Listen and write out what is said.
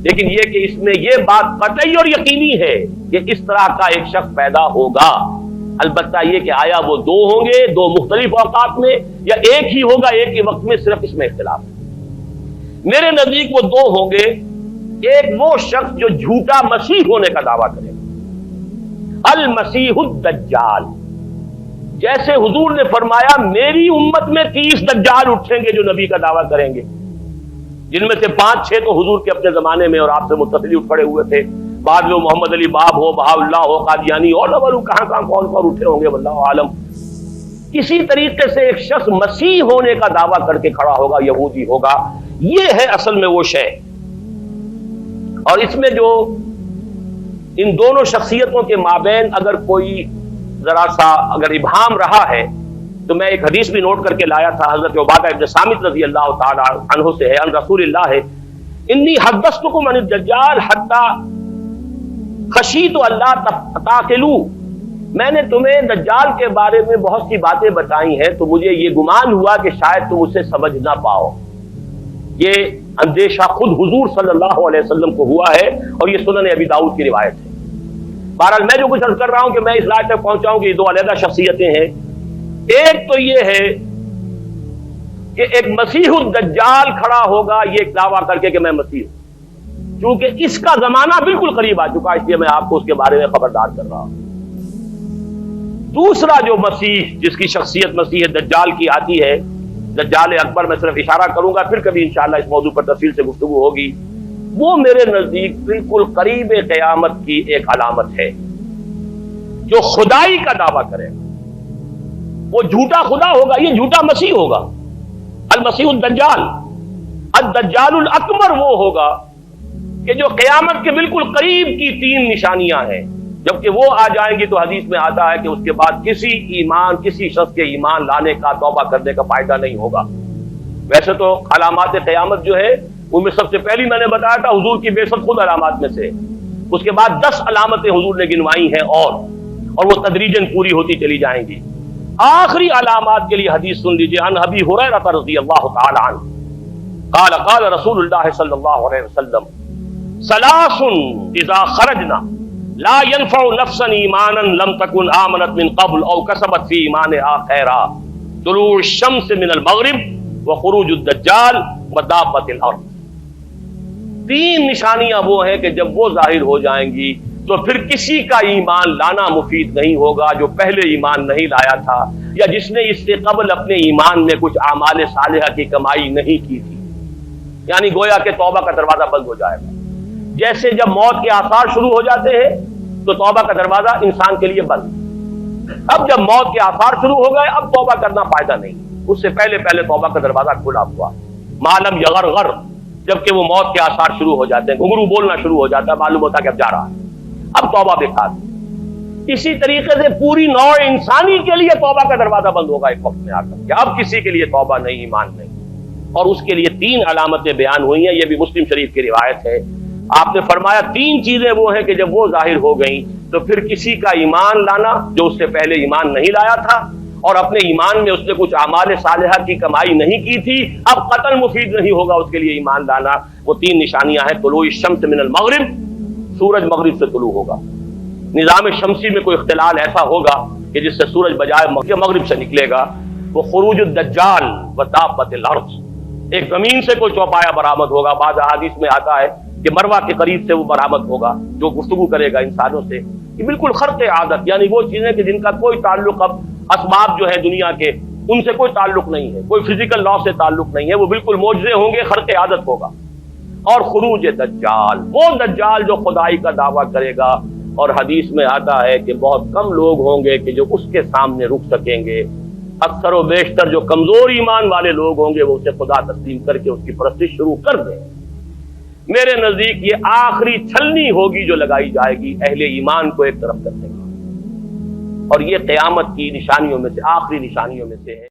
لیکن یہ کہ اس میں یہ بات قطعی اور یقینی ہے کہ اس طرح کا ایک شخص پیدا ہوگا. البتہ یہ کہ آیا وہ دو ہوں گے دو مختلف اوقات میں یا ایک ہی ہوگا ایک ہی وقت میں، صرف اس میں اختلاف ہے. میرے نزدیک وہ دو ہوں گے. ایک وہ شخص جو جھوٹا مسیح ہونے کا دعویٰ کرے گا، المسیح الدجال. جیسے حضور نے فرمایا میری امت میں 30 دجال اٹھیں گے جو نبی کا دعویٰ کریں گے، جن میں سے 5-6 تو حضور کے اپنے زمانے میں اور آپ سے متصل اٹھ پڑے ہوئے تھے. بعد میں محمد علی باب ہو، بہاء اللہ ہو، قادیانی اور کہاں کون اٹھے ہوں گے واللہ عالم. کسی طریقے سے ایک شخص مسیح ہونے کا دعویٰ کر کے کھڑا ہوگا، یہودی ہوگا. یہ ہے اصل میں وہ شے. اور اس میں جو ان دونوں شخصیتوں کے مابین اگر کوئی ذرا سا اگر ابہام رہا ہے تو میں ایک حدیث بھی نوٹ کر کے لایا تھا، حضرت عبادہ ابن صامت رضی اللہ تعالی عنہ سے ہے، ان رسول اللہ ہے، انی حدثتکم عن الدجال حتی خشیت اللہ تعقلوا. میں نے تمہیں دجال کے بارے میں بہت سی باتیں بتائی ہیں تو مجھے یہ گمان ہوا کہ شاید تم اسے سمجھ نہ پاؤ. یہ اندیشہ خود حضور صلی اللہ علیہ وسلم کو ہوا ہے اور یہ سنن ابی داؤد کی روایت ہے. بہرحال میں جو کچھ عرض کر رہا ہوں کہ میں اس رائے تک پہنچاؤں کہ یہ دو علیحدہ شخصیتیں ہیں. ایک تو یہ ہے کہ ایک مسیح الدجال کھڑا ہوگا یہ ایک دعویٰ کر کے کہ میں مسیح ہوں، چونکہ اس کا زمانہ بالکل قریب آ چکا اس لیے میں آپ کو اس کے بارے میں خبردار کر رہا ہوں. دوسرا جو مسیح جس کی شخصیت مسیح دجال کی آتی ہے، دجال اکبر، میں صرف اشارہ کروں گا، پھر کبھی انشاءاللہ اس موضوع پر تفصیل سے گفتگو ہوگی. وہ میرے نزدیک بالکل قریب قیامت کی ایک علامت ہے. جو خدائی کا دعویٰ کرے گا وہ جھوٹا خدا ہوگا، یہ جھوٹا مسیح ہوگا. المسیح الدجال، الدجال الاکبر وہ ہوگا کہ جو قیامت کے بالکل قریب کی 3 نشانیاں ہیں. جبکہ وہ آ جائیں گی تو حدیث میں آتا ہے کہ اس کے بعد کسی شخص کے ایمان لانے کا، توبہ کرنے کا فائدہ نہیں ہوگا. ویسے تو علامات قیامت جو ہے ان میں سب سے پہلی میں نے بتایا تھا حضور کی بعثت خود علامات میں سے. اس کے بعد 10 علامتیں حضور نے گنوائی ہیں اور وہ تدریجاً پوری ہوتی چلی جائیں گی. آخری علامات کے لیے حدیث سن لیجیے. عن ابی ہریرہ رضی اللہ تعالی عنہ قال قال رسول اللہ صلی اللہ علیہ وسلم ثلاث اذا خرجنا لا ينفع نفسا ایمانا لم تكن آمنت من قبل او کسبت فی ایمانها خیرا طلوع الشمس من المغرب وخروج الدجال ودابۃ الارض. 3 نشانیاں وہ ہیں کہ جب وہ ظاہر ہو جائیں گی تو پھر کسی کا ایمان لانا مفید نہیں ہوگا جو پہلے ایمان نہیں لایا تھا یا جس نے اس سے قبل اپنے ایمان میں کچھ اعمال صالحہ کی کمائی نہیں کی تھی. یعنی گویا کہ توبہ کا دروازہ بند ہو جائے گا. جیسے جب موت کے آثار شروع ہو جاتے ہیں تو توبہ کا دروازہ انسان کے لیے بند. اب جب موت کے آثار شروع ہو گئے اب توبہ کرنا فائدہ نہیں. اس سے پہلے توبہ کا دروازہ کھلا ہوا. معلوم یغرغر، جبکہ وہ موت کے آثار شروع ہو جاتے ہیں، گھنگرو بولنا شروع ہو جاتا ہے، معلوم ہوتا ہے کہ اب جا رہا ہے، اب توبہ بیکار. اسی طریقے سے پوری نوع انسانی کے لیے توبہ کا دروازہ بند ہوگا ایک وقت میں آ کر کہ اب کسی کے لیے توبہ نہیں، ایمان نہیں. اور اس کے لیے 3 علامتیں بیان ہوئی ہیں. یہ بھی مسلم شریف کی روایت ہے. آپ نے فرمایا 3 چیزیں وہ ہیں کہ جب وہ ظاہر ہو گئیں تو پھر کسی کا ایمان لانا جو اس سے پہلے ایمان نہیں لایا تھا اور اپنے ایمان میں اس نے کچھ اعمال صالحہ کی کمائی نہیں کی تھی، اب قتل مفید نہیں ہوگا اس کے لیے ایمان لانا. وہ 3 نشانیاں ہیں. طلوع الشمس من المغرب، سورج مغرب سے طلوع ہوگا. نظام شمسی میں کوئی اختلال ایسا ہوگا کہ جس سے سورج بجائے مغرب سے نکلے گا. وہ خروج الدجال ودابۃ الارض، ایک زمین سے کوئی چوپایا برآمد ہوگا. بعض احادیث میں آتا ہے کہ مروہ کے قریب سے وہ برآمد ہوگا جو گفتگو کرے گا انسانوں سے. یہ بالکل خرق عادت، یعنی وہ چیزیں کہ جن کا کوئی تعلق اب اسباب جو ہے دنیا کے ان سے کوئی تعلق نہیں ہے، کوئی فزیکل لا سے تعلق نہیں ہے، وہ بالکل معجزے ہوں گے، خرق عادت ہوگا. اور خروج دجال، وہ دجال جو خدائی کا دعویٰ کرے گا. اور حدیث میں آتا ہے کہ بہت کم لوگ ہوں گے کہ جو اس کے سامنے رک سکیں گے. اکثر و بیشتر جو کمزور ایمان والے لوگ ہوں گے وہ اسے خدا تسلیم کر کے اس کی پرستش شروع کر دیں. میرے نزدیک یہ آخری چھلنی ہوگی جو لگائی جائے گی اہل ایمان کو ایک طرف کرنے کی، اور یہ قیامت کی نشانیوں میں سے آخری نشانیوں میں سے ہے.